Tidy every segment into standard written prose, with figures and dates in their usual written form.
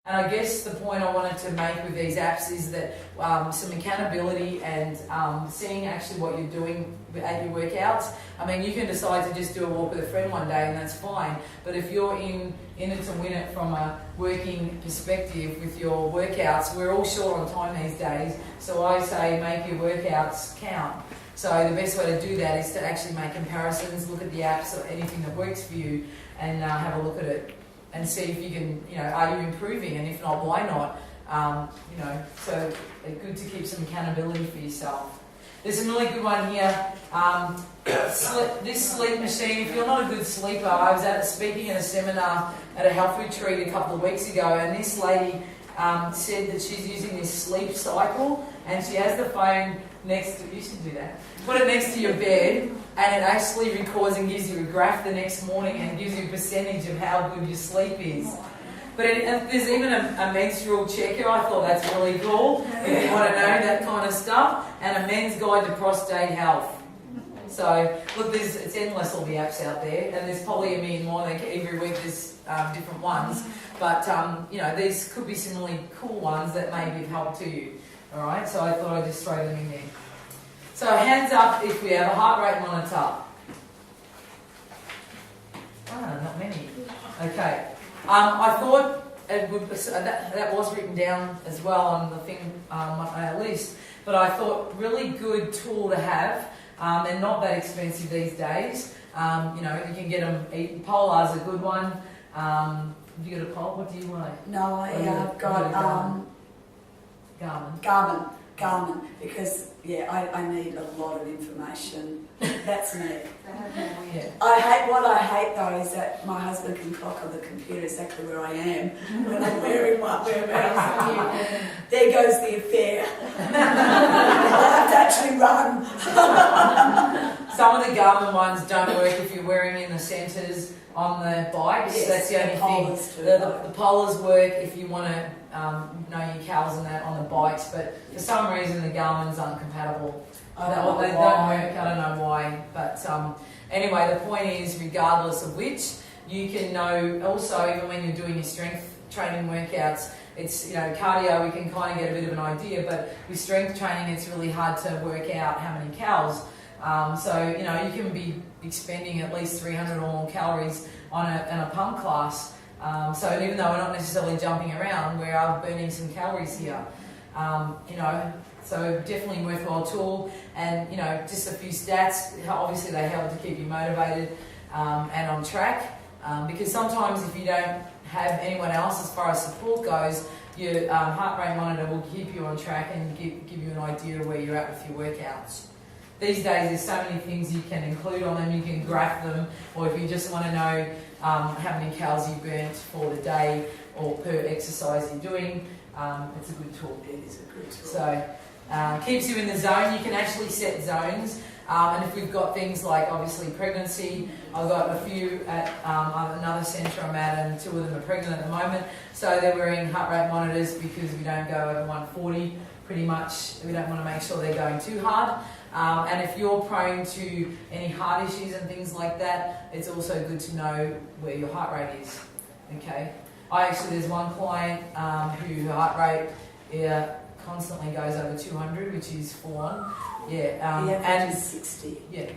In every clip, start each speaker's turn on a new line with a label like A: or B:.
A: And I guess the point I wanted to make with these apps is that some accountability and seeing actually what you're doing at your workouts. I mean, you can decide to just do a walk with a friend one day and that's fine. But if you're in it to win it from a working perspective with your workouts, we're all short on time these days. So I say make your workouts count. So the best way to do that is to actually make comparisons, look at the apps or anything that works for you and have a look at it. And see if you can, are you improving? And if not, why not? So good to keep some accountability for yourself. There's a really good one here. This sleep machine, if you're not a good sleeper, I was speaking at a seminar at a health retreat a couple of weeks ago, and this lady said that she's using this sleep cycle, and she has the phone next to, you should do that, put it next to your bed, and it actually records and gives you a graph the next morning and gives you a percentage of how good your sleep is. But there's even a menstrual checker. I thought that's really cool if you want to know that kind of stuff, and a men's guide to prostate health. So look, it's endless, all the apps out there, and there's probably a million more. Every week there's different ones, but these could be some really cool ones that may be of help to you. All right, so I thought I'd just throw them in there. So hands up if we have a heart rate monitor. Not many. Okay. I thought it would, that was written down as well on the thing on my list, but I thought really good tool to have. They're not that expensive these days. You can get them. Polar's a good one. Have you got a Polar? What do you want?
B: No, I've got Garmin, because I need a lot of information. That's me.
A: Yeah.
B: I hate though is that my husband can clock on the computer exactly where I am when I'm wearing my whereabouts. There goes the affair. I have to actually run.
A: Some of the Garmin ones don't work if you're wearing in the centres on the bikes.
B: Yes,
A: that's the only thing. The polars work if you want to know your calories and that on the bikes, but for some reason the Garmin's aren't compatible. They don't work. I don't know why, but anyway, the point is, regardless of which, you can know. Also, even when you're doing your strength training workouts, it's cardio. We can kind of get a bit of an idea, but with strength training, it's really hard to work out how many calories. So you can be expending at least 300 or more calories on a pump class. So even though we're not necessarily jumping around, we are burning some calories here. So definitely worthwhile tool, and just a few stats. Obviously they help to keep you motivated and on track, because sometimes if you don't have anyone else as far as support goes, your heart rate monitor will keep you on track and give you an idea of where you're at with your workouts. These days there's so many things you can include on them. You can graph them, or if you just want to know how many calories you burnt for the day or per exercise you're doing, it's a good tool.
B: It is a good tool.
A: So keeps you in the zone. You can actually set zones, and if we've got things like obviously pregnancy, I've got a few at another centre I'm at, and 2 of them are pregnant at the moment, so they're wearing heart rate monitors because we don't go over 140 pretty much. We don't want to make sure they're going too hard. And if you're prone to any heart issues and things like that, it's also good to know where your heart rate is. Okay. There's one client who heart rate constantly goes over 200, which is full on.
B: And 60.
A: Yeah.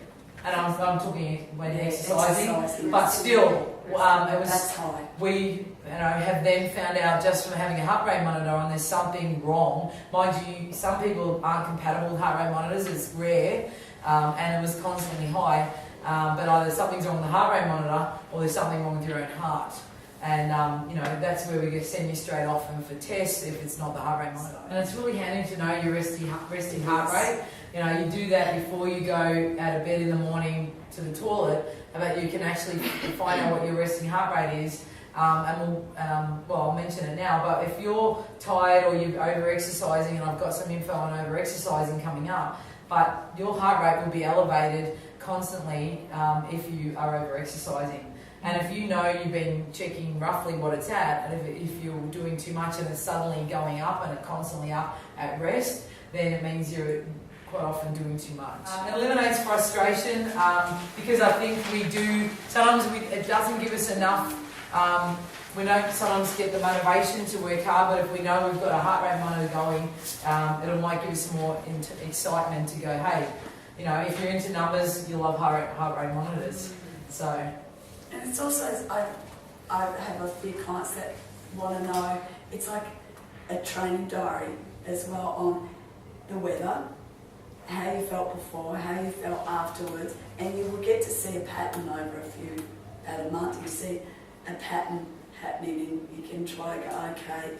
A: And I'm talking when exercising, but still, it was.
B: That's high.
A: We have then found out just from having a heart rate monitor on there's something wrong. Mind you, some people aren't compatible with heart rate monitors. It's rare, and it was constantly high. But either something's wrong with the heart rate monitor, or there's something wrong with your own heart. And that's where we send you straight off and for tests if it's not the heart rate monitor. And it's really handy to know your resting heart rate. You do that before you go out of bed in the morning to the toilet, but you can actually find out what your resting heart rate is. And I'll mention it now, but if you're tired or you're over-exercising, and I've got some info on over-exercising coming up, but your heart rate will be elevated constantly if you are over-exercising. And if you know you've been checking roughly what it's at, and if you're doing too much and it's suddenly going up and it's constantly up at rest, then it means you're quite often doing too much. It eliminates frustration because I think we do, sometimes it doesn't give us enough We don't sometimes get the motivation to work hard, but if we know we've got a heart rate monitor going, it might give us more excitement to go, hey, you know, if you're into numbers, you'll love heart rate monitors. So,
B: and it's also, I have a few clients that want to know, it's like a training diary as well on the weather, how you felt before, how you felt afterwards, and you will get to see a pattern over about a month. You see a pattern happening, and you can try to go, okay,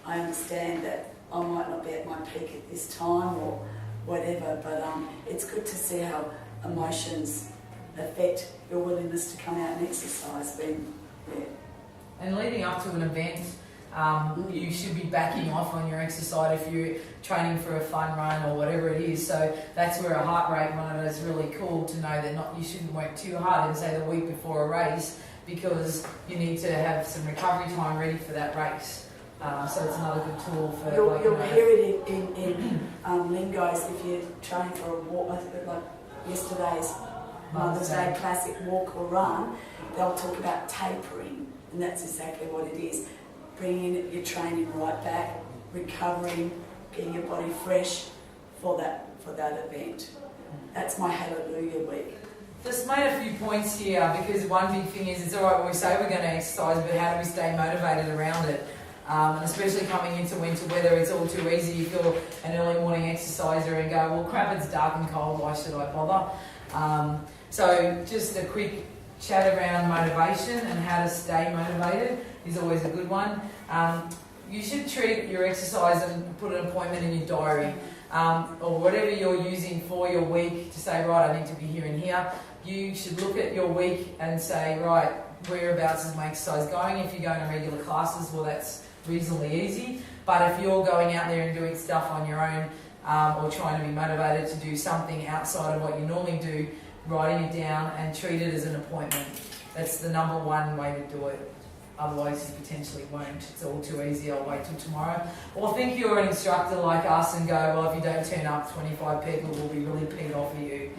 B: I understand that I might not be at my peak at this time or whatever, but it's good to see how emotions affect your willingness to come out and exercise.
A: And leading up to an event, you should be backing off on your exercise if you're training for a fun run or whatever it is. So that's where a heart rate monitor is really cool to know that you shouldn't work too hard in, say, the week before a race, because you need to have some recovery time ready for that race. So it's another good tool for...
B: You'll hear it in lingos if you're training for a walk, like yesterday's Mother's Day classic walk or run. They'll talk about tapering, and that's exactly what it is. Bringing your training right back, recovering, getting your body fresh for that event. That's my hallelujah week.
A: Just made a few points here, because one big thing is, it's all right when we say we're going to exercise, but how do we stay motivated around it? And especially coming into winter weather, it's all too easy. You feel an early morning exerciser and go, well, crap, it's dark and cold, why should I bother? So just a quick chat around motivation and how to stay motivated is always a good one. You should treat your exercise and put an appointment in your diary, or whatever you're using for your week to say, right, I need to be here and here. You should look at your week and say, right, whereabouts is my exercise going? If you're going to regular classes, well, that's reasonably easy. But if you're going out there and doing stuff on your own, or trying to be motivated to do something outside of what you normally do, writing it down and treat it as an appointment. That's the number one way to do it. Otherwise you potentially won't. It's all too easy, I'll wait till tomorrow. Or think you're an instructor like us and go, well, if you don't turn up, 25 people will be really peed off of you.